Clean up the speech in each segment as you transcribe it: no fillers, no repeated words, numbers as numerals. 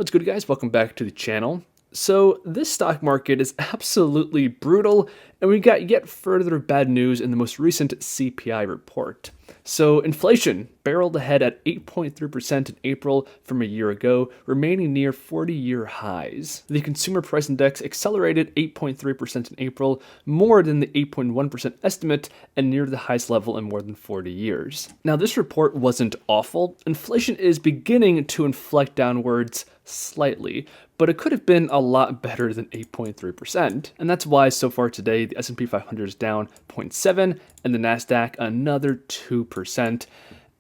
What's good, guys? Welcome back to the channel. So this stock market is absolutely brutal, and we got yet further bad news in the most recent CPI report. So inflation barreled ahead at 8.3% in April from a year ago, remaining near 40-year highs. The consumer price index accelerated 8.3% in April, more than the 8.1% estimate and near the highest level in more than 40 years. Now, this report wasn't awful. Inflation is beginning to inflect downwards slightly, but it could have been a lot better than 8.3%. And that's why so far today, the S&P 500 is down 0.7 and the NASDAQ another 2%.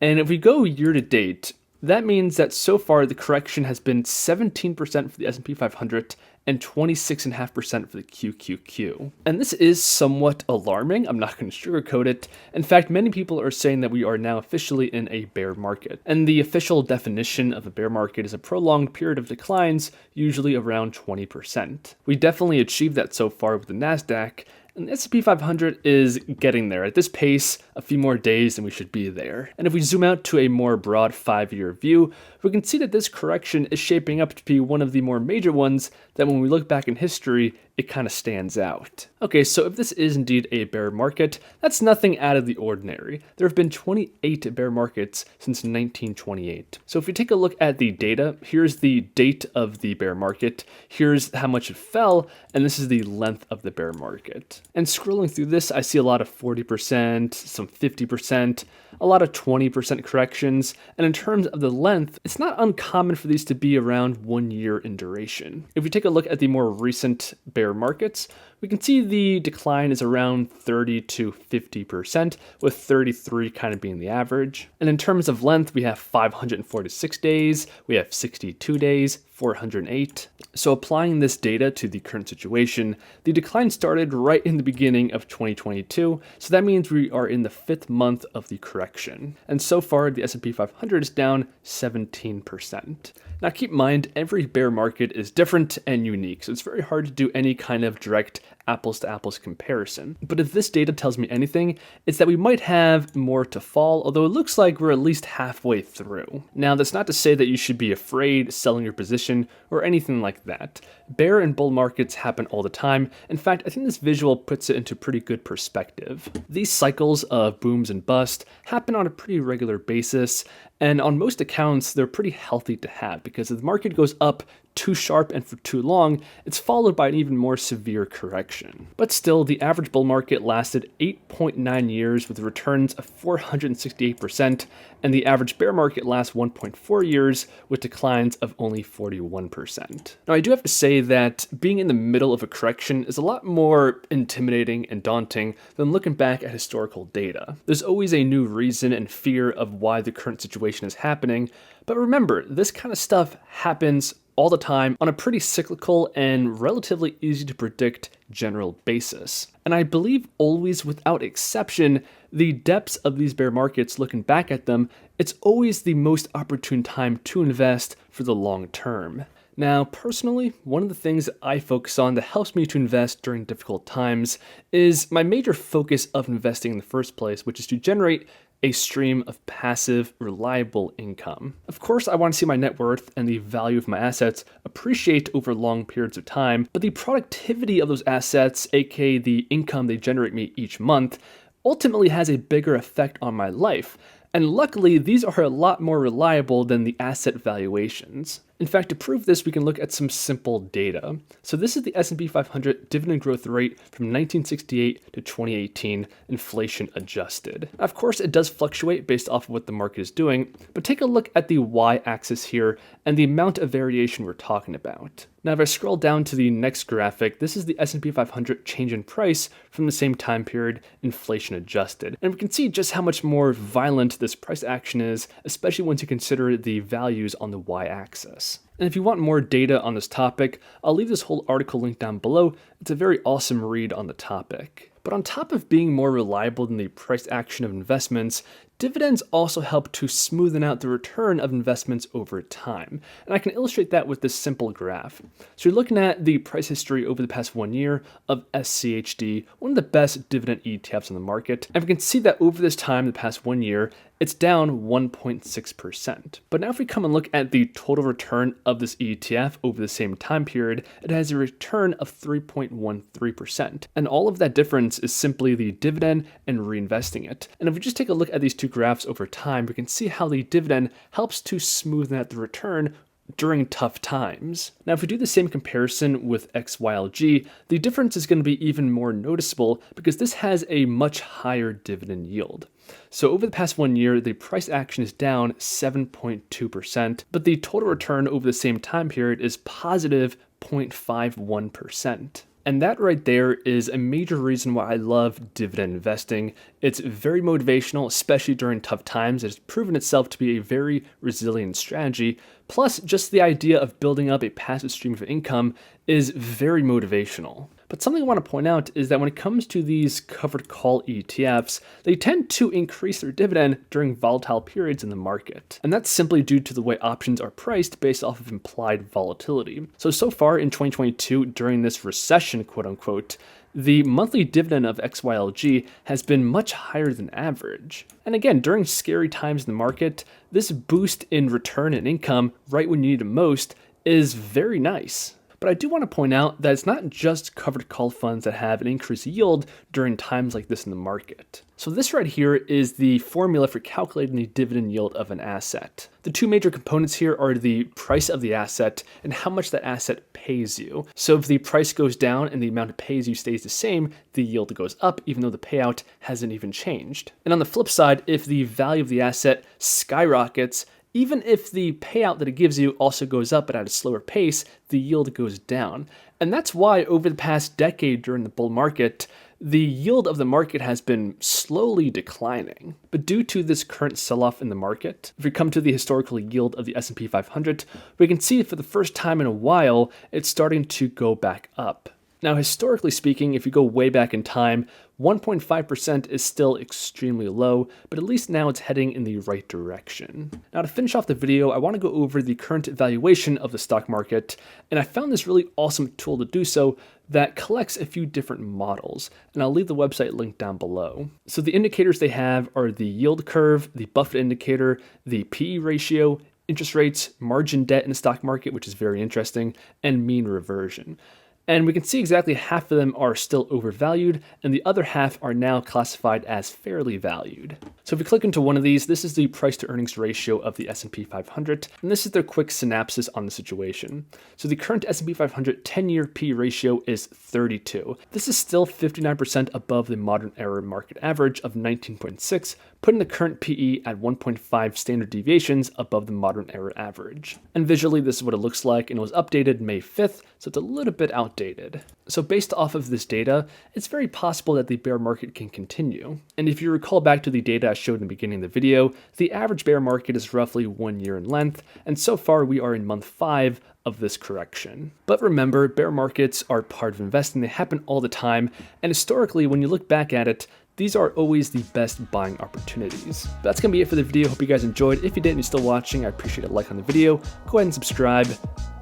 And if we go year to date, that means that so far the correction has been 17% for the S&P 500 and 26.5% for the QQQ. And this is somewhat alarming. I'm not going to sugarcoat it. In fact, many people are saying that we are now officially in a bear market. And the official definition of a bear market is a prolonged period of declines, usually around 20%. We definitely achieved that so far with the NASDAQ, and the S&P 500 is getting there. At this pace, a few more days and we should be there. And if we zoom out to a more broad 5-year view, we can see that this correction is shaping up to be one of the more major ones that when we look back in history, it kind of stands out. Okay, so if this is indeed a bear market, that's nothing out of the ordinary. There have been 28 bear markets since 1928. So if we take a look at the data, here's the date of the bear market, here's how much it fell, and this is the length of the bear market. And scrolling through this, I see a lot of 40%, some 50%, a lot of 20% corrections, and in terms of the length, it's not uncommon for these to be around 1 year in duration. If we take a look at the more recent bear markets, we can see the decline is around 30 to 50%, with 33 kind of being the average. And in terms of length, we have 546 days, we have 62 days, 408. So applying this data to the current situation, the decline started right in the beginning of 2022. So that means we are in the 5th month of the correction. And so far, the S&P 500 is down 17%. Now keep in mind, every bear market is different and unique, so it's very hard to do any kind of direct apples to apples comparison. But if this data tells me anything, it's that we might have more to fall, although it looks like we're at least halfway through. Now that's not to say that you should be afraid selling your position or anything like that. Bear and bull markets happen all the time. In fact, I think this visual puts it into pretty good perspective. These cycles of booms and bust happen on a pretty regular basis, and on most accounts, they're pretty healthy to have because if the market goes up too sharp and for too long, it's followed by an even more severe correction. But still, the average bull market lasted 8.9 years with returns of 468%, and the average bear market lasts 1.4 years with declines of only 41%. Now, I do have to say that being in the middle of a correction is a lot more intimidating and daunting than looking back at historical data. There's always a new reason and fear of why the current situation is happening, but remember, this kind of stuff happens all the time on a pretty cyclical and relatively easy to predict general basis. And I believe always without exception, the depths of these bear markets, looking back at them, it's always the most opportune time to invest for the long term. Now, personally, one of the things that I focus on that helps me to invest during difficult times is my major focus of investing in the first place, which is to generate a stream of passive, reliable income. Of course, I want to see my net worth and the value of my assets appreciate over long periods of time, but the productivity of those assets, aka the income they generate me each month, ultimately has a bigger effect on my life. And luckily, these are a lot more reliable than the asset valuations. In fact, to prove this, we can look at some simple data. So this is the S&P 500 dividend growth rate from 1968 to 2018, inflation adjusted. Now, of course, it does fluctuate based off of what the market is doing, but take a look at the y-axis here and the amount of variation we're talking about. Now, if I scroll down to the next graphic, this is the S&P 500 change in price from the same time period, inflation adjusted. And we can see just how much more violent this price action is, especially once you consider the values on the y-axis. And if you want more data on this topic, I'll leave this whole article linked down below. It's a very awesome read on the topic. But on top of being more reliable than the price action of investments, dividends also help to smoothen out the return of investments over time. And I can illustrate that with this simple graph. So you're looking at the price history over the past 1 year of SCHD, one of the best dividend ETFs on the market. And we can see that over this time, the past 1 year, it's down 1.6%. But now if we come and look at the total return of this ETF over the same time period, it has a return of 3.13%. And all of that difference is simply the dividend and reinvesting it. And if we just take a look at these two graphs over time, we can see how the dividend helps to smoothen out the return during tough times. Now, if we do the same comparison with XYLG, the difference is going to be even more noticeable because this has a much higher dividend yield. So over the past 1 year, the price action is down 7.2%, but the total return over the same time period is positive 0.51%. And that right there is a major reason why I love dividend investing. It's very motivational, especially during tough times. It's proven itself to be a very resilient strategy. Plus, just the idea of building up a passive stream of income is very motivational. But something I want to point out is that when it comes to these covered call ETFs, they tend to increase their dividend during volatile periods in the market. And that's simply due to the way options are priced based off of implied volatility. So far in 2022, during this recession, quote unquote, the monthly dividend of XYLG has been much higher than average. And again, during scary times in the market, this boost in return and income right when you need it most is very nice. But I do want to point out that it's not just covered call funds that have an increased yield during times like this in the market. So this right here is the formula for calculating the dividend yield of an asset. The two major components here are the price of the asset and how much that asset pays you. So if the price goes down and the amount it pays you stays the same, the yield goes up even though the payout hasn't even changed. And on the flip side, if the value of the asset skyrockets, even if the payout that it gives you also goes up but at a slower pace, the yield goes down. And that's why over the past decade during the bull market, the yield of the market has been slowly declining. But due to this current sell-off in the market, if we come to the historical yield of the S&P 500, we can see for the first time in a while, it's starting to go back up. Now, historically speaking, if you go way back in time, 1.5% is still extremely low, but at least now it's heading in the right direction. Now, to finish off the video, I want to go over the current valuation of the stock market, and I found this really awesome tool to do so that collects a few different models, and I'll leave the website link down below. So the indicators they have are the yield curve, the Buffett indicator, the PE ratio, interest rates, margin debt in the stock market, which is very interesting, and mean reversion. And we can see exactly half of them are still overvalued, and the other half are now classified as fairly valued. So if we click into one of these, this is the price to earnings ratio of the S&P 500, and this is their quick synopsis on the situation. So the current S&P 500 10-year P ratio is 32. This is still 59% above the modern era market average of 19.6, putting the current PE at 1.5 standard deviations above the modern era average. And visually, this is what it looks like, and it was updated May 5th, so it's a little bit outdated. So based off of this data, it's very possible that the bear market can continue. And if you recall back to the data I showed in the beginning of the video, the average bear market is roughly 1 year in length, and so far we are in month 5 of this correction. But remember, bear markets are part of investing. They happen all the time, and historically, when you look back at it, these are always the best buying opportunities. But that's gonna be it for the video. Hope you guys enjoyed. If you did and you're still watching, I appreciate a like on the video. Go ahead and subscribe,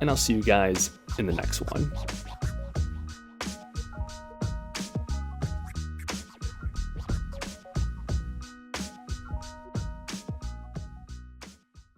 and I'll see you guys in the next one.